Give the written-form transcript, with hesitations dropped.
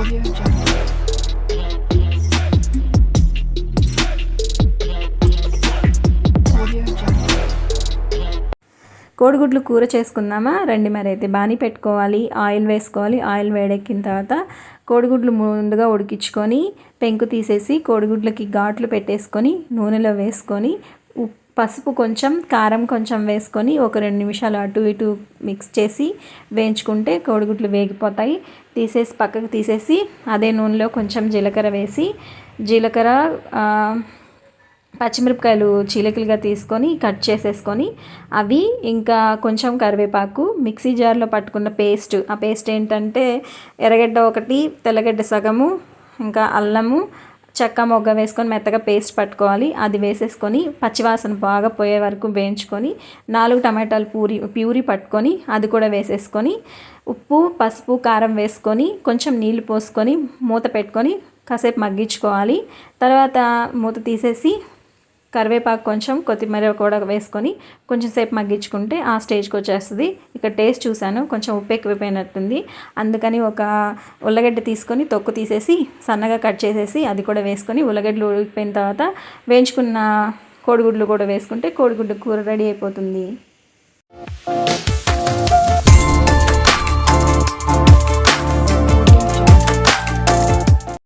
Audio Jungle. Audio Jungle. కోడిగుడ్లు కూర చేసుకుందామా రండి. మరి అయితే బాణీ పెట్టుకోవాలి, ఆయిల్ వేసుకోవాలి. ఆయిల్ వేడెక్కిన తర్వాత కోడిగుడ్లు ముందుగా ఉడికించుకొని పెంకు తీసేసి కోడిగుడ్లకి ఘాట్లు పెట్టేసుకొని నూనెలో వేసుకొని పసుపు కొంచెం కారం కొంచెం వేసుకొని ఒక 2 నిమిషాలు అటు ఇటు మిక్స్ చేసి వేయించుకుంటే కోడిగుడ్లు వేగిపోతాయి. తీసేసి పక్కకు తీసేసి అదే నూనెలో కొంచెం జీలకర్ర వేసి జీలకర్ర పచ్చిమిరపకాయలు చీలికలుగా తీసుకొని కట్ చేసేసుకొని అవి ఇంకా కొంచెం కరివేపాకు మిక్సీ జార్లో పట్టుకున్న పేస్ట్, ఆ పేస్ట్ ఏంటంటే ఎర్రగడ్డ ఒకటి, తెల్లగడ్డ సగము, ఇంకా అల్లము, చెక్క మొగ్గ వేసుకొని మెత్తగా పేస్ట్ పట్టుకోవాలి. అది వేసేసుకొని పచ్చివాసన బాగా పోయే వరకు వేయించుకొని 4 టమాటాలు ప్యూరీ పట్టుకొని అది కూడా వేసేసుకొని ఉప్పు పసుపు కారం వేసుకొని కొంచెం నీళ్లు పోసుకొని మూత పెట్టుకొని కాసేపు మగ్గించుకోవాలి. తర్వాత మూత తీసేసి కరివేపాకు కొంచెం కొత్తిమీర కూడా వేసుకొని కొంచెం సేపు మగ్గించుకుంటే ఆ స్టేజ్కి వచ్చేస్తుంది. ఇక్కడ టేస్ట్ చూశాను, కొంచెం ఉప్పు ఎక్కువైపోయినట్టుంది. అందుకని ఒక ఉల్లగడ్డ తీసుకొని తొక్కు తీసేసి సన్నగా కట్ చేసేసి అది కూడా వేసుకొని ఉల్లగడ్డలు ఉడికిపోయిన తర్వాత వేయించుకున్న కోడిగుడ్లు కూడా వేసుకుంటే కోడిగుడ్డు కూర రెడీ అయిపోతుంది.